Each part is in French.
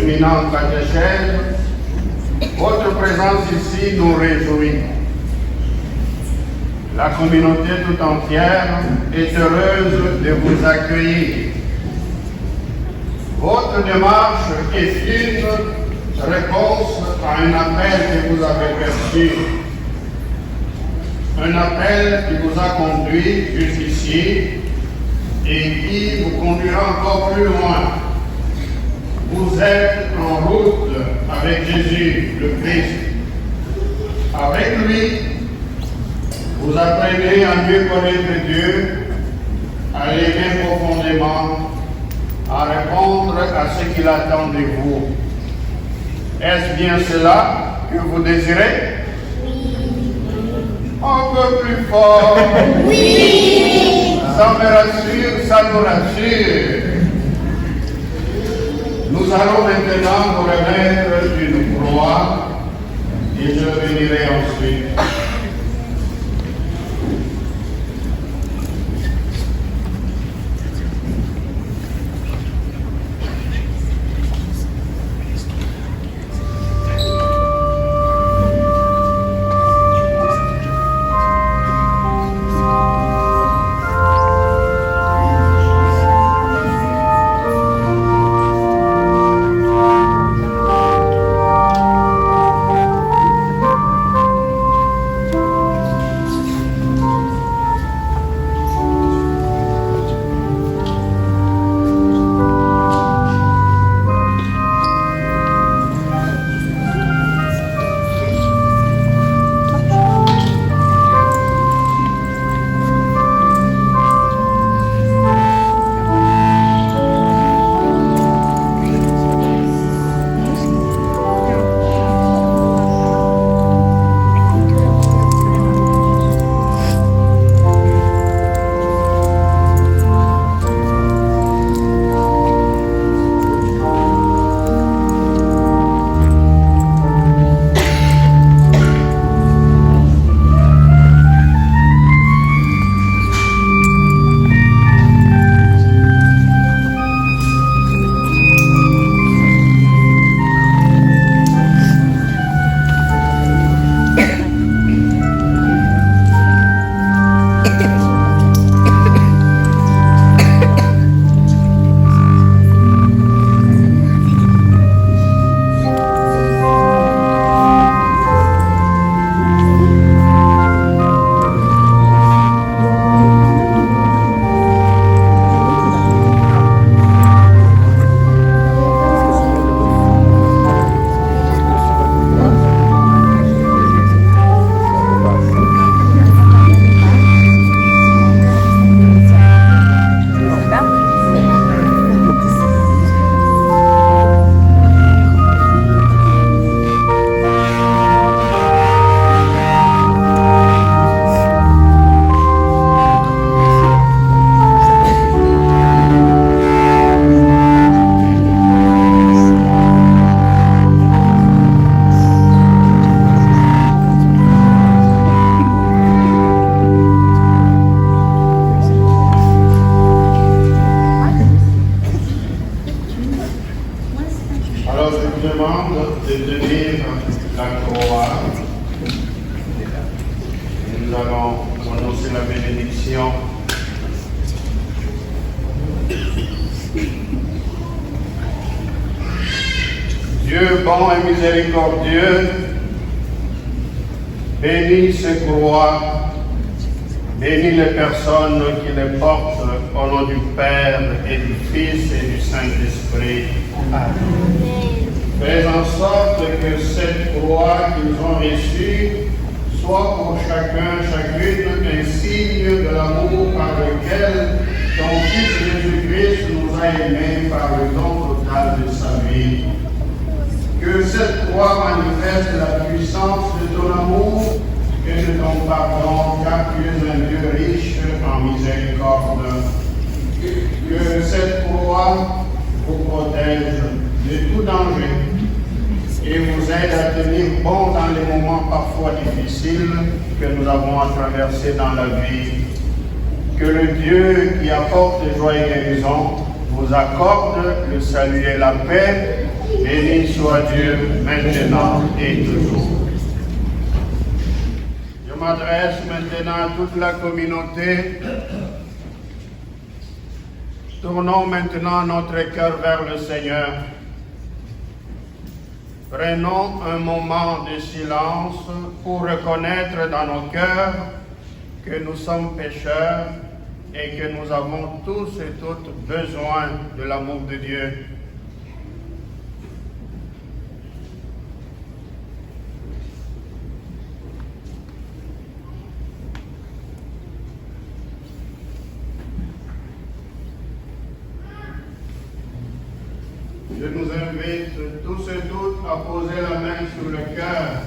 éminente catéchèse, votre présence ici nous réjouit. La communauté tout entière est heureuse de vous accueillir. Votre démarche est une réponse à un appel que vous avez perçu. Un appel qui vous a conduit jusqu'ici et qui vous conduira encore plus loin. Vous êtes en route avec Jésus, le Christ. Avec lui, vous apprenez à mieux connaître Dieu, à l'aimer profondément, à répondre à ce qu'il attend de vous. Est-ce bien cela que vous désirez? Un peu plus fort. Oui. Ça me rassure, ça nous rassure. Nous allons maintenant nous remettre d'une croix et je venirai ensuite. Dieu bon et miséricordieux, bénis ces croix, bénis les personnes qui les portent au nom du Père et du Fils et du Saint-Esprit. Fais en sorte que cette croix qu'ils ont reçue soit pour chacune un signe de l'amour par lequel ton Fils Jésus-Christ nous a aimés par le don total de sa vie. Que cette croix manifeste la puissance de ton amour et de ton pardon, car tu es un Dieu riche en miséricorde. Que cette croix vous protège de tout danger et vous aide à tenir bon dans les moments parfois difficiles que nous avons à traverser dans la vie. Que le Dieu qui apporte joie et guérison vous accorde le salut et la paix. Béni soit Dieu maintenant et toujours. Je m'adresse maintenant à toute la communauté. Tournons maintenant notre cœur vers le Seigneur. Prenons un moment de silence pour reconnaître dans nos cœurs que nous sommes pécheurs et que nous avons tous et toutes besoin de l'amour de Dieu. Je nous invite tous et toutes à poser la main sur le cœur.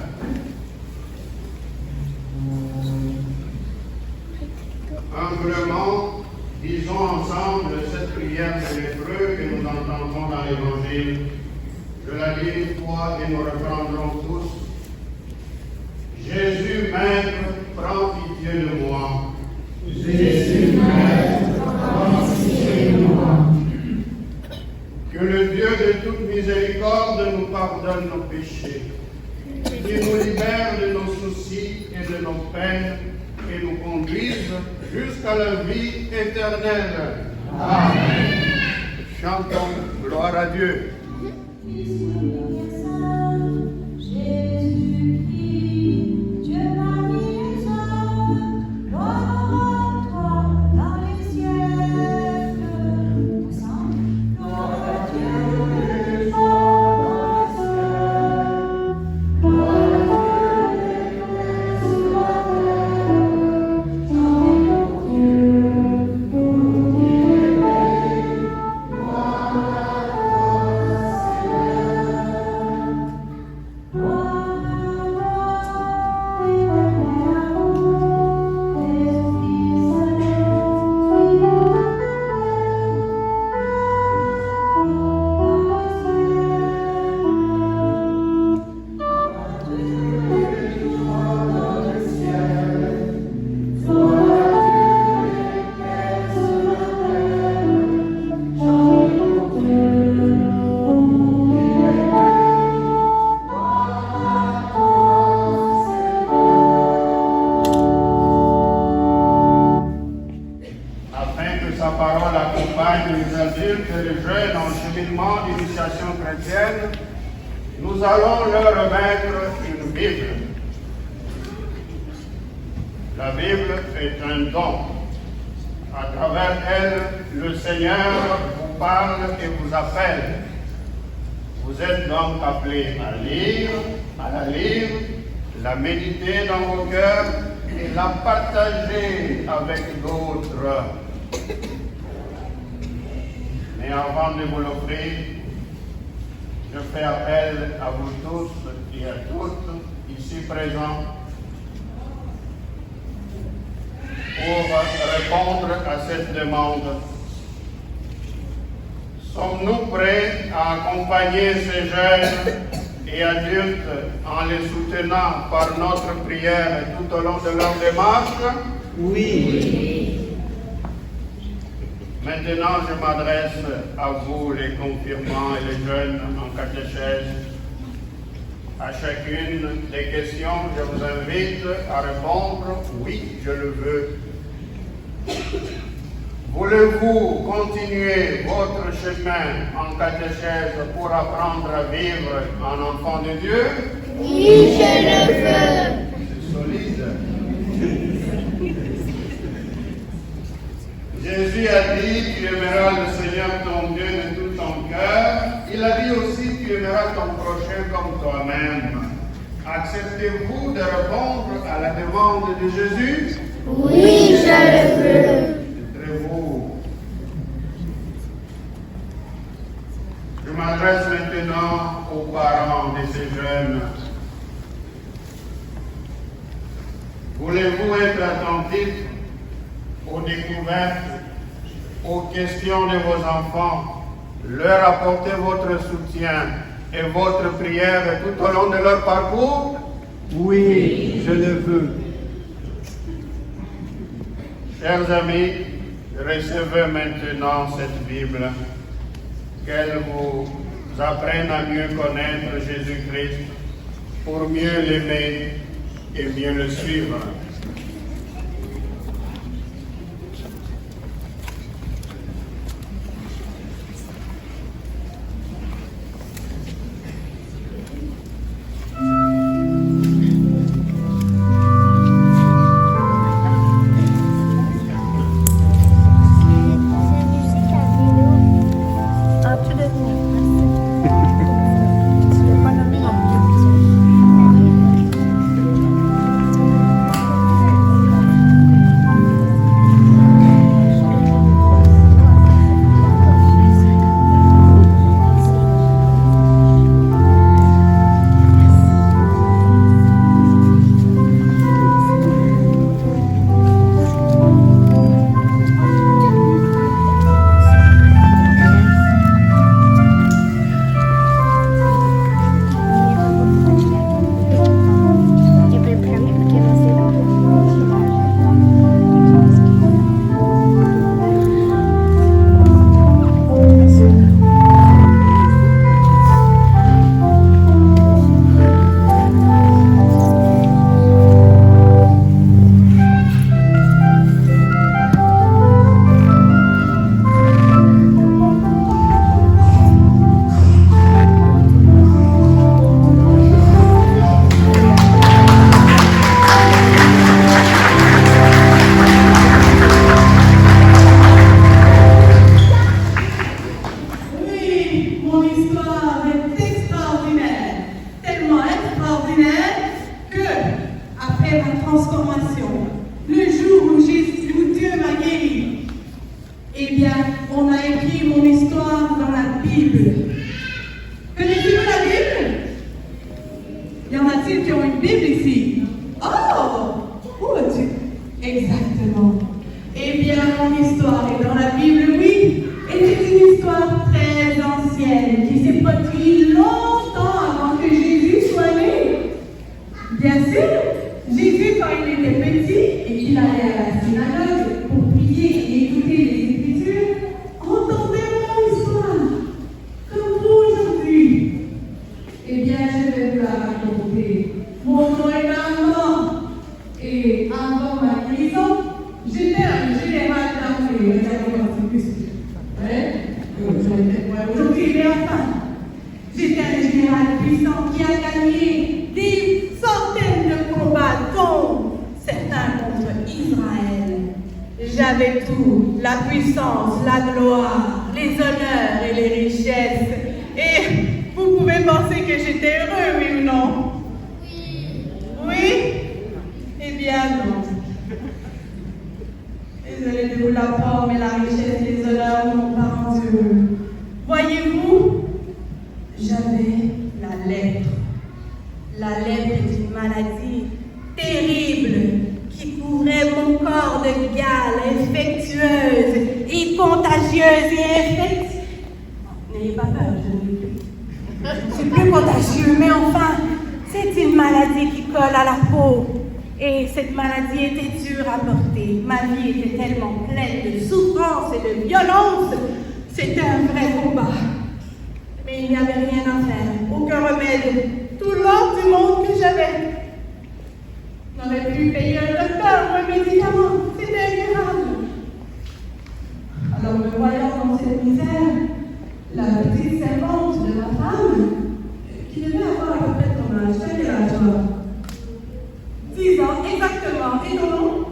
Humblement, disons ensemble cette prière de l'Hébreu que nous entendons dans l'Évangile. Je la lis une fois et nous reprendrons tous. Jésus, Maître, prends pitié de moi. Jésus, Maître, prends pitié de moi. Que le Dieu de toute miséricorde nous pardonne nos péchés, qu'il nous libère de nos soucis et de nos peines et nous conduise jusqu'à la vie éternelle. Amen. Chantons, gloire à Dieu. Nous allons leur remettre une Bible. La Bible est un don. À travers elle, le Seigneur vous parle et vous appelle. Vous êtes donc appelés à la lire, la méditer dans vos cœurs et la partager avec d'autres. Mais avant de vous l'offrir, je fais appel à vous tous et à toutes ici présents pour répondre à cette demande. Sommes-nous prêts à accompagner ces jeunes et adultes en les soutenant par notre prière tout au long de leur démarche? Oui. Maintenant, je m'adresse à vous, les confirmants et les jeunes en catéchèse. À chacune des questions, je vous invite à répondre « Oui, je le veux ». Voulez-vous continuer votre chemin en catéchèse pour apprendre à vivre en enfant de Dieu? Oui, je le veux. C'est solide. Jésus a dit, tu aimeras le Seigneur ton Dieu de tout ton cœur. Il a dit aussi, tu aimeras ton prochain comme toi-même. Acceptez-vous de répondre à la demande de Jésus? Oui, je le veux. C'est très beau. Je m'adresse maintenant aux parents de ces jeunes. Voulez-vous être attentifs aux découvertes, aux questions de vos enfants, leur apporter votre soutien et votre prière tout au long de leur parcours? Oui, je le veux. Chers amis, recevez maintenant cette Bible. qu'elle vous apprenne à mieux connaître Jésus-Christ pour mieux l'aimer et mieux le suivre. J'avais tout, la puissance, la gloire, les honneurs et les richesses. Et vous pouvez penser que j'étais heureux, oui ou non? Oui? Eh bien non. Désolée de vous l'apprendre, mais la richesse et les honneurs ne m'ont pas rendu heureux. Voyez-vous, j'avais la lèpre. La lèpre est une maladie terrible qui couvrait mon corps de gale, infectieuse et contagieuse et infectieuse. N'ayez pas peur, je ne l'ai plus. C'est plus contagieux, mais enfin, c'est une maladie qui colle à la peau. Et cette maladie était dure à porter. Ma vie était tellement pleine de souffrance et de violence. C'était un vrai combat. Mais il n'y avait rien à faire, aucun remède. Tout l'or du monde que j'avais. Je n'aurais pu payer un docteur ou un médicament. C'était incurable. Alors, me voyant dans cette misère, la petite servante de ma femme, qui devait avoir à peu près ton âge, quel âge toi? 10 ans, exactement. Et ton nom?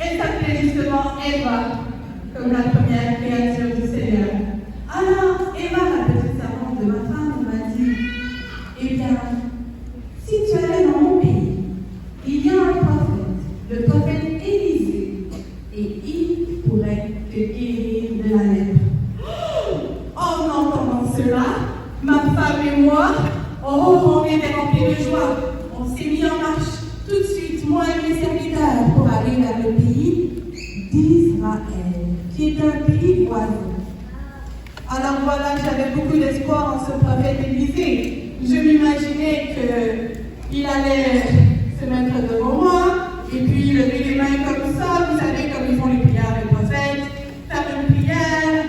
Elle s'appelait justement Eva, comme la première créature du Seigneur. Alors, Eva, la petite servante de ma femme, m'a dit, eh bien, si tu allais dans mon pays, il y a un prophète, le prophète Élisée, et il pourrait te guérir de la lèpre. En entendant cela, ma femme et moi, on était remplis de joie. On s'est mis en marche tout de suite, moi et mes serviteurs, pour aller vers le pays d'Israël, qui est un pays voisin. Alors voilà, j'avais beaucoup d'espoir en ce prophète Élisée. Je m'imaginais qu'il allait se mettre devant moi, et puis lever les mains comme ça, vous savez, comme ils font les prières des prophètes, faire une prière,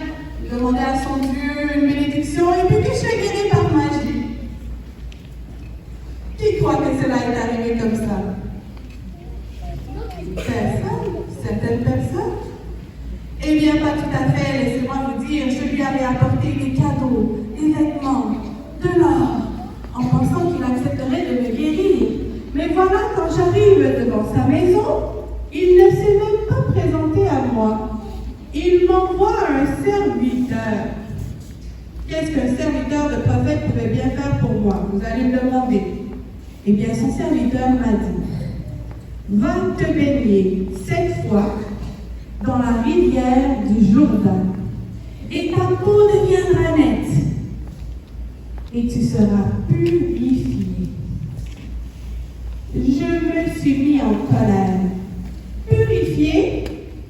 demander à son Dieu qu'un serviteur de prophète pouvait bien faire pour moi? Vous allez me demander. Eh bien, son serviteur m'a dit, va te baigner 7 fois dans la rivière du Jourdain, et ta peau deviendra nette, et tu seras purifié. Je me suis mis en colère. Purifié?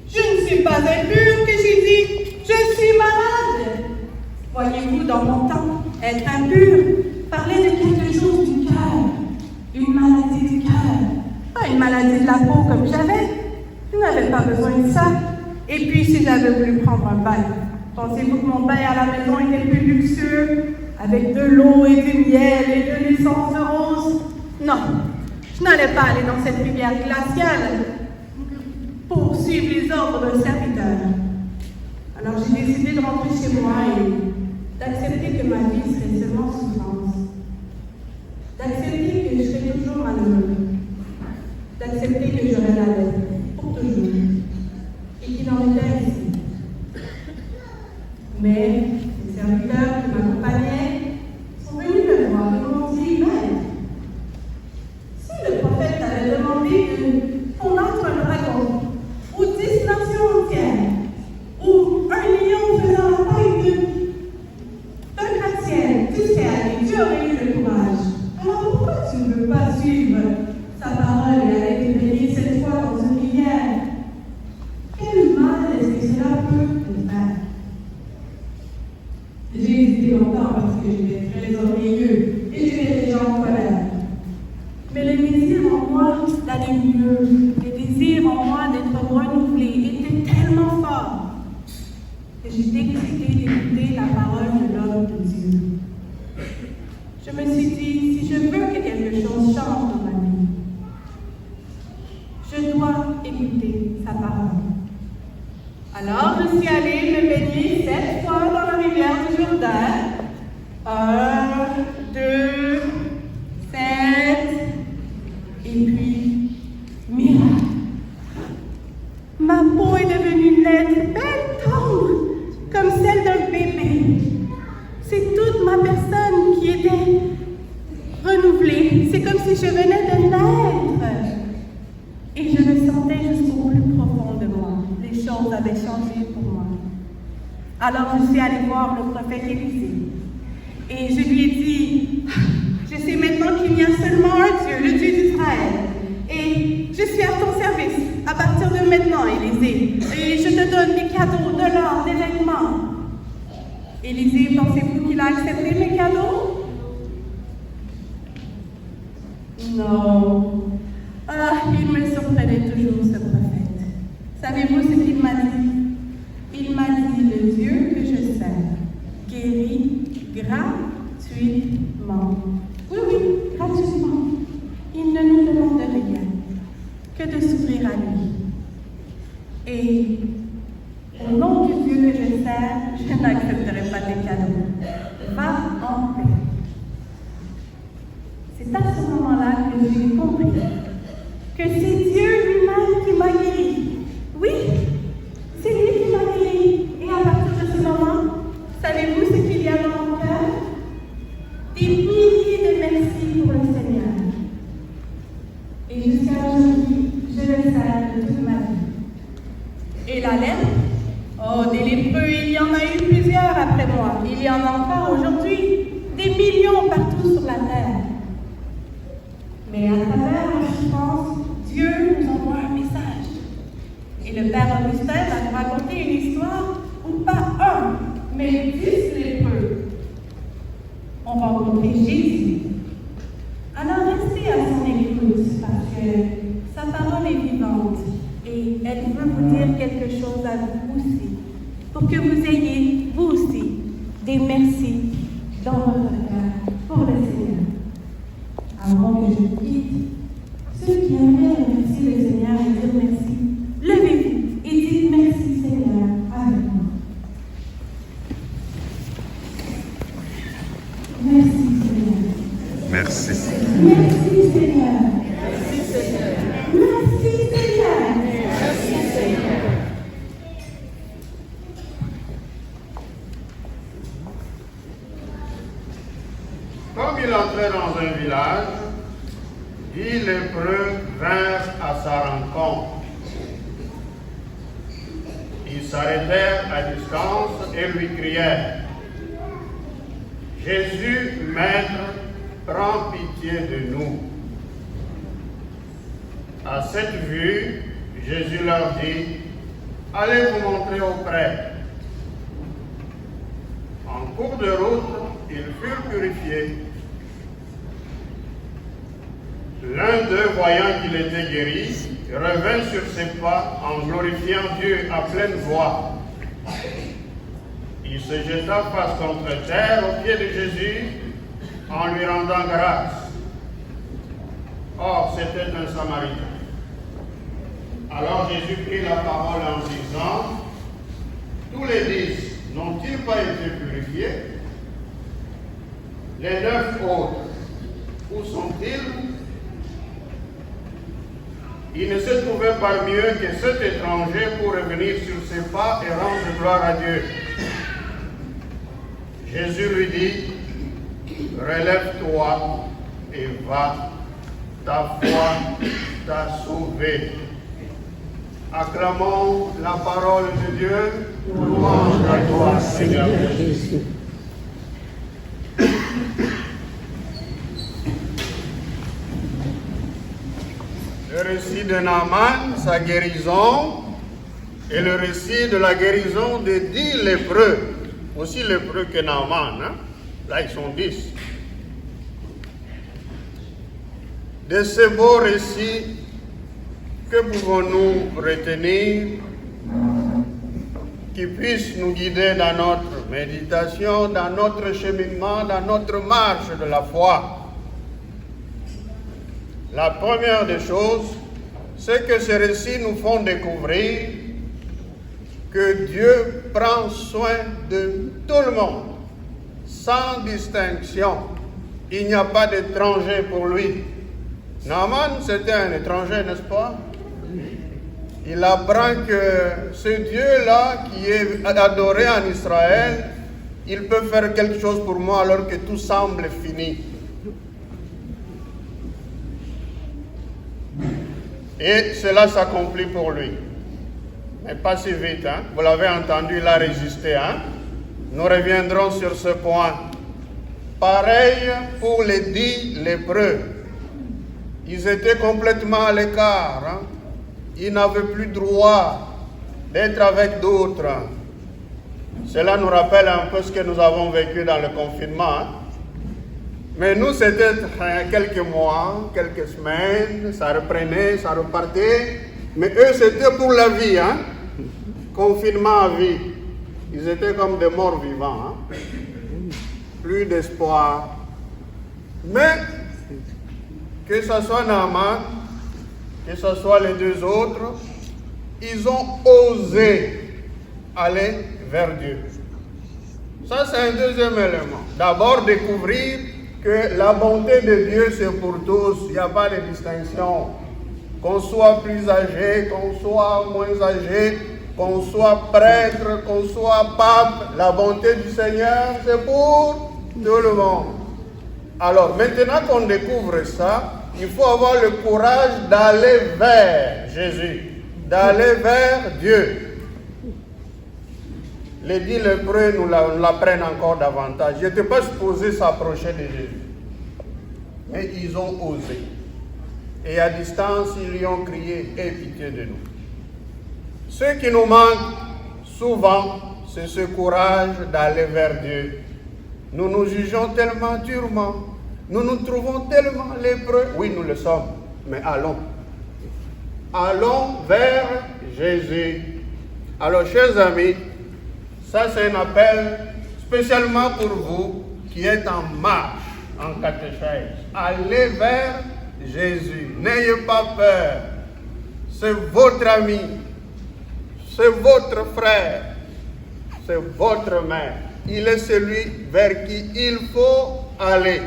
Je ne suis pas impure, que j'ai dit. Je suis malade. Voyez-vous, dans mon temps, être impur parlait de quelque chose du cœur, une maladie du cœur, pas une maladie de la peau comme j'avais. Je n'avais pas besoin de ça. Et puis, si j'avais voulu prendre un bain, pensez-vous que mon bain à la maison était plus luxueux, avec de l'eau et du miel et de l'essence de rose? Non, je n'allais pas aller dans cette rivière glaciale pour suivre les ordres d'un serviteur. Alors j'ai décidé de rentrer chez moi et d'accepter que ma vie serait seulement souffrance, d'accepter que je serais toujours malheureux, d'accepter que j'aurais la lèvre pour toujours, et qu'il en était ainsi. Mais les serviteurs qui m'accompagnaient sont venus me voir et m'ont dit, Maître, si le prophète t'avait demandé de combattre un dragon, ou 10 nations entières, ou un lion faisant la taille d'un gratte-ciel, tu serais allé, tu aurais eu le courage. Alors pourquoi tu ne veux pas suivre sa parole et aller te baigner 7 fois dans une rivière? Quel mal est-ce que cela peut te faire? J'ai hésité longtemps parce que j'étais très orgueilleux et j'étais déjà en colère. Mais le désir en moi d'aller mieux, le désir en moi d'être renouvelé était tellement fort que j'ai décidé d'écouter la parole de l'homme de Dieu. Je me suis dit, si je veux que quelque chose change dans ma vie, je dois écouter sa parole. Alors je suis allée me baigner 7 fois dans la rivière du Jourdain. 1, 2, 7, et puis, miracle. Ma peau est devenue nette, belle, tendre, comme celle d'un bébé. C'est toute ma personne qui était renouvelée. C'est comme si je venais de naître. Et je le sentais jusqu'au plus profond de moi. Les choses avaient changé pour moi. Alors je suis allée voir le prophète Élisée. Et je lui ai dit, je sais maintenant qu'il y a seulement un Dieu, le Dieu d'Israël. Et je suis à ton service à partir de maintenant, Élisée. Et je te donne des cadeaux, de l'or, des vêtements. Élisée, pensez-vous qu'il a accepté mes cadeaux? Non. Ah, il me surprenait toujours, ce prophète. Savez-vous ce qu'il m'a dit? Il m'a dit, le Dieu que je sers guérit gratuitement. Oui, oui, gratuitement. Il ne nous demande rien que de s'ouvrir à lui. Et au nom du Dieu que je sers, je n'accepterai pas tes cadeaux. Va en paix. C'est à ce moment-là que j'ai compris que c'est Dieu lui-même qui m'a guéri. Oui, c'est lui qui m'a guéri. Et à partir de ce moment, savez-vous ce qu'il y a dans mon cœur? Des milliers de merci pour le Seigneur. Et jusqu'à aujourd'hui, je le sers de toute ma vie. Et la lèpre? Oh, des lépreux, il y en a eu plusieurs après moi. Il y en a encore aujourd'hui, des millions partout sur la terre. Mais à travers la souffrance, Dieu nous envoie un message. Et le Père Augustin va nous raconter une histoire où pas un, mais 10 lépreux ont rencontré Jésus. Alors restez à son écoute parce que sa parole est vivante et elle veut vous dire quelque chose à vous aussi, pour que vous ayez, vous aussi, des merci dans votre cœur pour le Seigneur. Avant que je quitte, ceux qui aimeraient remercier le Seigneur et dire merci, levez-vous et dites merci Seigneur avec moi. Merci Seigneur. Merci. Merci Seigneur. Merci Seigneur. Merci Seigneur. Merci Seigneur. Comme il entrait dans un village, 10 lépreux vinrent à sa rencontre. Ils s'arrêtèrent à distance et lui crièrent: Jésus, Maître, prends pitié de nous. À cette vue, Jésus leur dit: Allez vous montrer au prêtre. En cours de route, ils furent purifiés. L'un d'eux, voyant qu'il était guéri, revint sur ses pas en glorifiant Dieu à pleine voix. Il se jeta face contre terre aux pieds de Jésus en lui rendant grâce. Or, c'était un Samaritain. Alors Jésus prit la parole en disant: Tous les 10 n'ont-ils pas été purifiés? Les 9 autres, où sont-ils? Il ne se trouvait parmi eux que cet étranger pour revenir sur ses pas et rendre gloire à Dieu. Jésus lui dit: Relève-toi et va, ta foi t'a sauvé. Acclamons la parole de Dieu. Louange à toi, Seigneur Jésus. Le récit de Naaman, sa guérison, et le récit de la guérison de 10 lépreux, aussi lépreux que Naaman, hein? Là ils sont 10. De ce beau récit, que pouvons-nous retenir qui puisse nous guider dans notre méditation, dans notre cheminement, dans notre marche de la foi? La première des choses, c'est que ces récits nous font découvrir que Dieu prend soin de tout le monde, sans distinction. Il n'y a pas d'étranger pour lui. Naaman, c'était un étranger, n'est-ce pas? Il apprend que ce Dieu-là, qui est adoré en Israël, il peut faire quelque chose pour moi alors que tout semble fini. Et cela s'accomplit pour lui. Mais pas si vite, hein? Vous l'avez entendu, il a résisté. Hein? Nous reviendrons sur ce point. Pareil pour les 10 lépreux. Ils étaient complètement à l'écart. Hein? Ils n'avaient plus droit d'être avec d'autres. Cela nous rappelle un peu ce que nous avons vécu dans le confinement. Hein? Mais nous, c'était quelques mois, quelques semaines, ça reprenait, ça repartait. Mais eux, c'était pour la vie, hein? Confinement à vie. Ils étaient comme des morts vivants. Hein? Plus d'espoir. Mais, que ce soit Naaman, que ce soit les 2 autres, ils ont osé aller vers Dieu. Ça, c'est un deuxième élément. D'abord, découvrir que la bonté de Dieu, c'est pour tous. Il n'y a pas de distinction. Qu'on soit plus âgé, qu'on soit moins âgé, qu'on soit prêtre, qu'on soit pape, la bonté du Seigneur, c'est pour tout le monde. Alors, maintenant qu'on découvre ça, il faut avoir le courage d'aller vers Jésus, d'aller vers Dieu. Les 10 lépreux nous l'apprennent encore davantage. Ils n'étaient pas supposés s'approcher de Jésus. Mais ils ont osé. Et à distance, ils lui ont crié: aie pitié de nous. Ce qui nous manque souvent, c'est ce courage d'aller vers Dieu. Nous nous jugeons tellement durement. Nous nous trouvons tellement lépreux. Oui, nous le sommes. Mais allons. Allons vers Jésus. Alors, chers amis, ça, c'est un appel spécialement pour vous qui êtes en marche, en catéchèse. Allez vers Jésus. N'ayez pas peur. C'est votre ami. C'est votre frère. C'est votre mère. Il est celui vers qui il faut aller.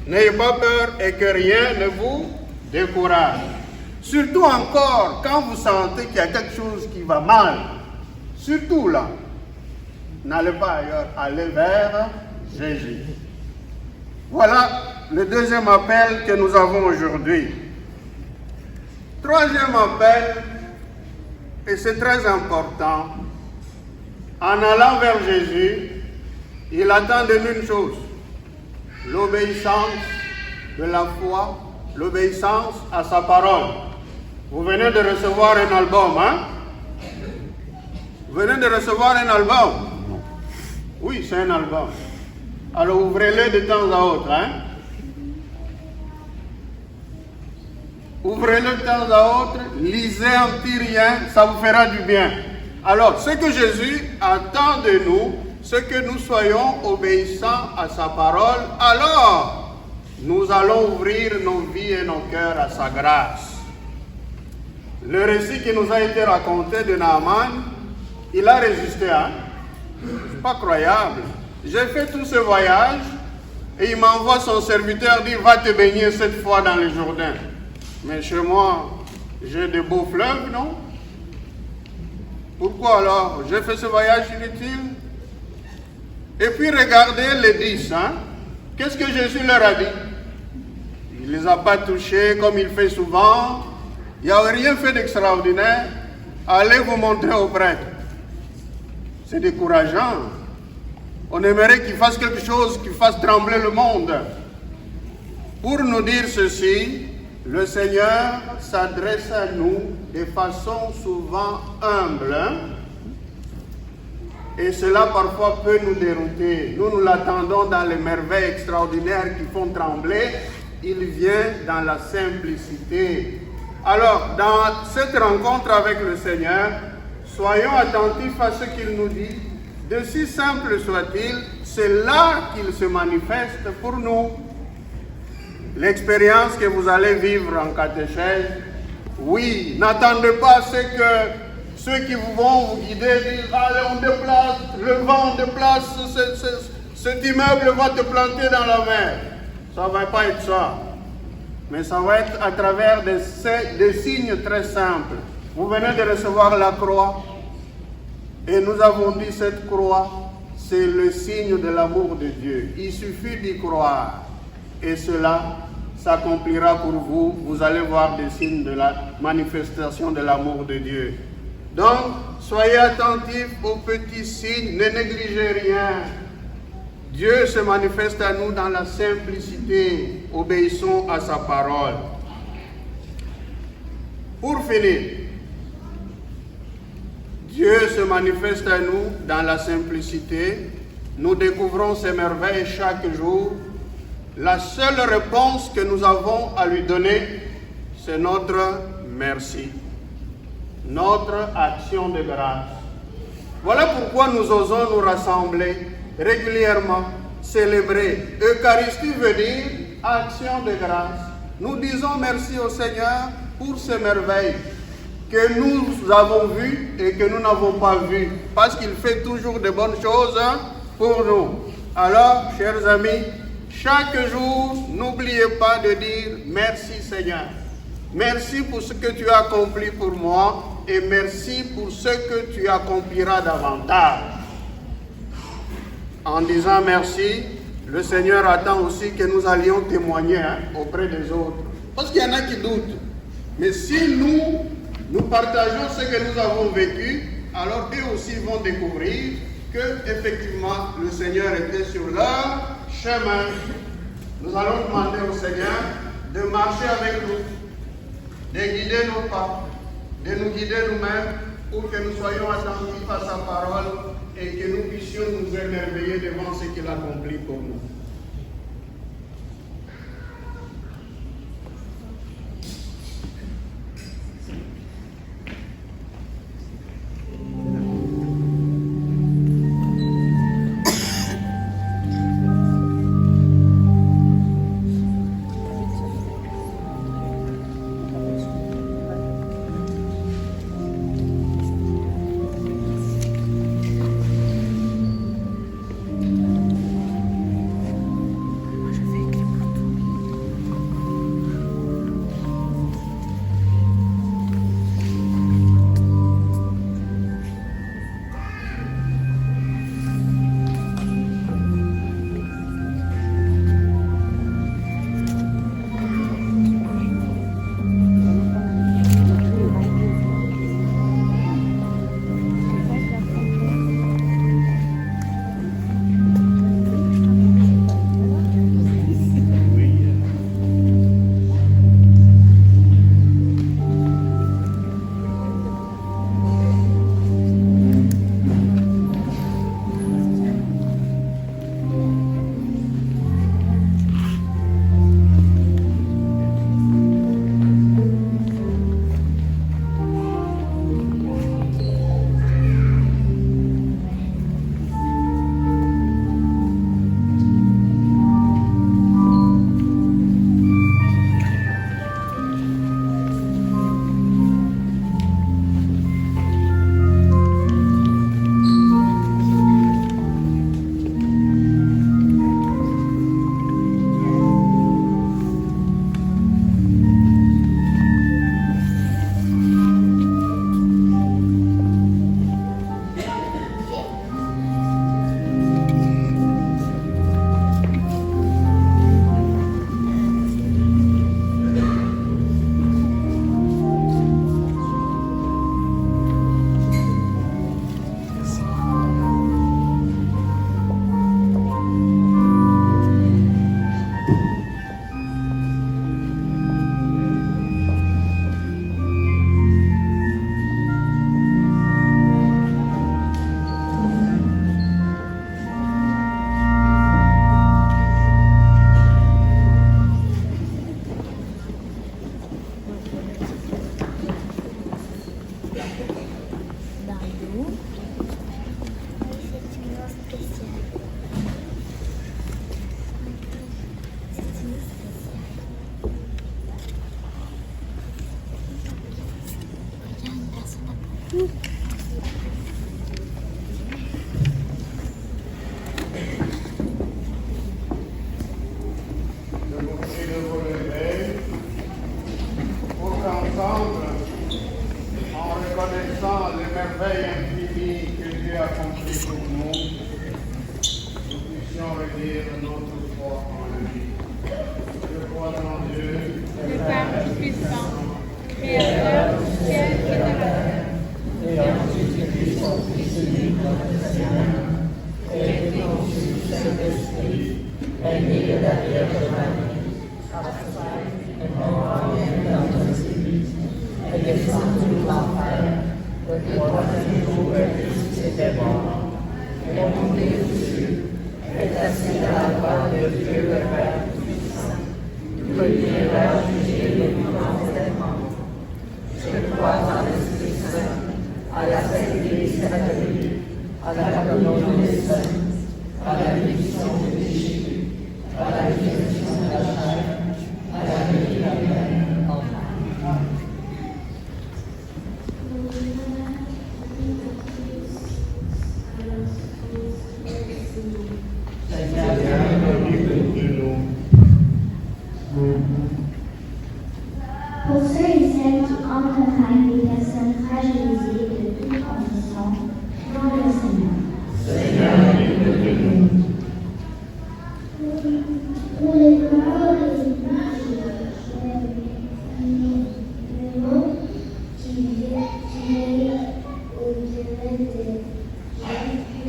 N'ayez pas peur et que rien ne vous décourage. Surtout encore quand vous sentez qu'il y a quelque chose qui va mal. Surtout là. N'allez pas ailleurs, allez vers Jésus. Voilà le deuxième appel que nous avons aujourd'hui. Troisième appel, et c'est très important, en allant vers Jésus, il attend de nous une chose, l'obéissance de la foi, l'obéissance à sa parole. Vous venez de recevoir un album, hein? Vous venez de recevoir un album? Oui, c'est un album. Alors ouvrez-le de temps à autre, hein? Ouvrez-le de temps à autre, lisez un petit rien, ça vous fera du bien. Alors, ce que Jésus attend de nous, c'est que nous soyons obéissants à sa parole. Alors, nous allons ouvrir nos vies et nos cœurs à sa grâce. Le récit qui nous a été raconté de Naaman, il a résisté, hein? C'est pas croyable. J'ai fait tout ce voyage et il m'envoie son serviteur, dit va te baigner cette fois dans le Jourdain. Mais chez moi, j'ai de beaux fleuves, non? Pourquoi alors? J'ai fait ce voyage inutile? Et puis regardez les 10, hein? Qu'est-ce que Jésus leur a dit? Il ne les a pas touchés comme il fait souvent. Il n'y a rien fait d'extraordinaire. Allez vous montrer au prêtre. C'est décourageant. On aimerait qu'il fasse quelque chose qui fasse trembler le monde. Pour nous dire ceci, le Seigneur s'adresse à nous de façon souvent humble. Et cela parfois peut nous dérouter. Nous l'attendons dans les merveilles extraordinaires qui font trembler. Il vient dans la simplicité. Alors, dans cette rencontre avec le Seigneur, soyons attentifs à ce qu'il nous dit. De si simple soit-il, c'est là qu'il se manifeste pour nous. L'expérience que vous allez vivre en catéchèse, oui, n'attendez pas ceux qui vont vous guider disent allez, on déplace, le vent déplace, cet immeuble va te planter dans la mer. Ça ne va pas être ça. Mais ça va être à travers des signes très simples. Vous venez de recevoir la croix. Et nous avons dit cette croix, c'est le signe de l'amour de Dieu. Il suffit d'y croire. Et cela s'accomplira pour vous. Vous allez voir des signes de la manifestation de l'amour de Dieu. Donc, soyez attentifs aux petits signes. Ne négligez rien. Dieu se manifeste à nous dans la simplicité. Obéissons à sa parole. Pour finir, Dieu se manifeste à nous dans la simplicité. Nous découvrons ses merveilles chaque jour. La seule réponse que nous avons à lui donner, c'est notre merci, notre action de grâce. Voilà pourquoi nous osons nous rassembler régulièrement, célébrer. Eucharistie veut dire action de grâce. Nous disons merci au Seigneur pour ces merveilles que nous avons vues et que nous n'avons pas vues, parce qu'il fait toujours de bonnes choses pour nous. Alors, chers amis, chaque jour, n'oubliez pas de dire merci Seigneur. Merci pour ce que tu as accompli pour moi et merci pour ce que tu accompliras davantage. En disant merci, le Seigneur attend aussi que nous allions témoigner auprès des autres. Parce qu'il y en a qui doutent. Mais si nous partageons ce que nous avons vécu, alors eux aussi vont découvrir que effectivement le Seigneur était sur leur chemin. Nous allons demander au Seigneur de marcher avec nous, de guider nos pas, de nous guider nous-mêmes pour que nous soyons attentifs à sa parole et que nous puissions nous émerveiller devant ce qu'il accomplit pour nous. vous prie de vous lever pour qu'ensemble, en reconnaissant les merveilles infinies que Dieu a accomplies pour nous, nous puissions redire notre foi en lui. Je crois en Dieu, Le Père Tout-Puissant, Créateur du ciel et de la terre, et en Jésus-Christ, son Fils unique, notre Seigneur, et conçu du Saint-Esprit, est né de la Vierge Marie, a souffert, est mort et dans notre vie, est descendu de l'enfer, le troisième jour est ressuscité mort, est monté aux cieux, est assis à la droite de Dieu le Père Tout-Puissant. Venez vers juger les vivants et les morts. Je crois en l'Esprit Saint, à la Sainte Église catholique, à la communion des saints, à la rémission des péchés, à la résurrection de la chair, à la vie éternelle. Amen. Seigneur, écoutez-nous. Pour ceux et celles qui accompagnent les personnes fragilisées de toute condition, dans le Seigneur. Seigneur, écoutez-nous. Pour les morts et les mots qui viennent au bien de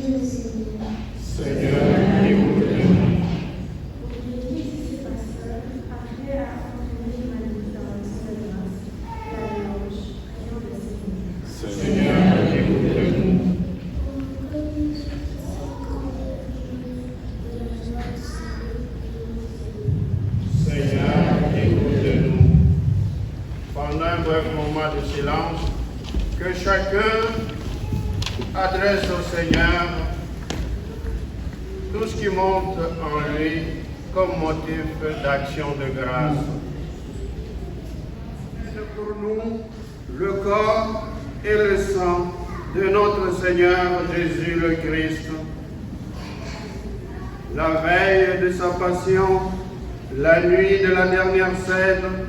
le Seigneur. Seigneur, écoutez-nous. Seigneur, écoutez-nous. Seigneur, écoutez-nous. Pendant un bref moment de silence, que chacun adresse au Seigneur tout ce qui monte en lui comme motif d'action de grâce. Pour nous, le corps et le sang de notre Seigneur Jésus le Christ. La veille de sa passion, la nuit de la dernière scène,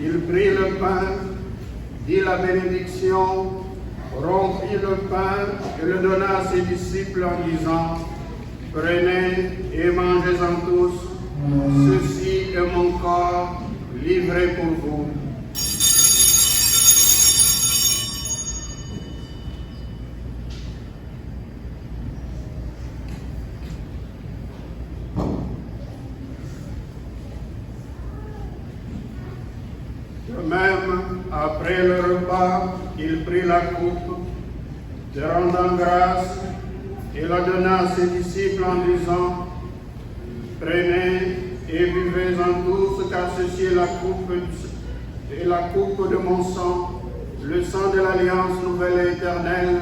il prit le pain, dit la bénédiction, rompit le pain et le donna à ses disciples en disant: Prenez et mangez-en tous, ceci est mon corps livré pour vous. De même, après le repas, il prit la coupe, te rendant grâce, et la donna à ses disciples en disant: Prenez et buvez-en tous, car ceci est la coupe de mon sang, le sang de l'alliance nouvelle et éternelle,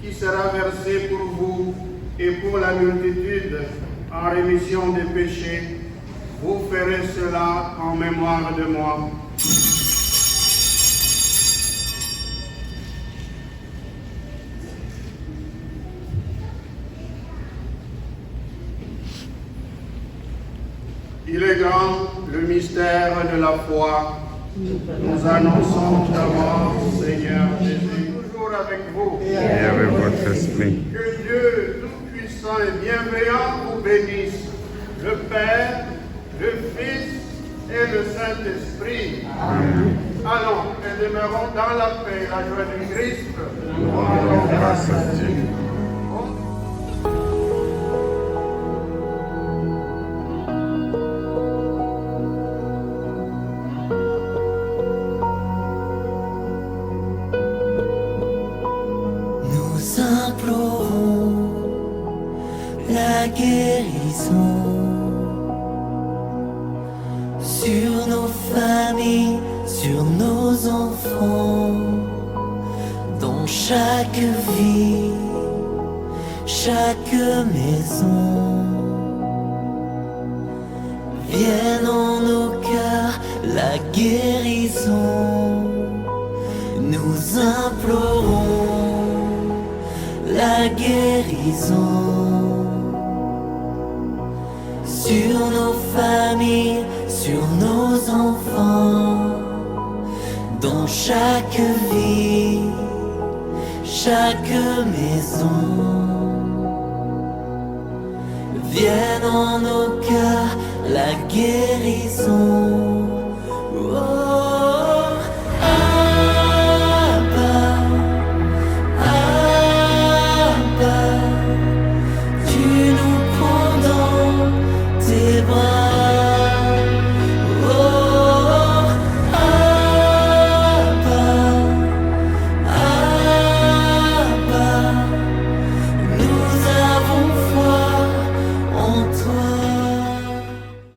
qui sera versé pour vous et pour la multitude en rémission des péchés. Vous ferez cela en mémoire de moi. Il est grand le mystère de la foi. Nous annonçons ta mort, Seigneur Jésus, toujours avec vous. Et avec votre esprit. Que Dieu Tout-Puissant et bienveillant vous bénisse, le Père, le Fils et le Saint-Esprit. Amen. Allons et demeurons dans la paix et la joie du Christ. Nous rendons grâce à Dieu. Nous implorons la guérison sur nos familles, sur nos enfants, dans chaque vie, chaque maison. Vienne en nos cœurs la guérison. Nous implorons la guérison sur nos familles, familles, sur nos enfants, dans chaque vie, chaque maison. Vienne en nos cœurs la guérison. Oh.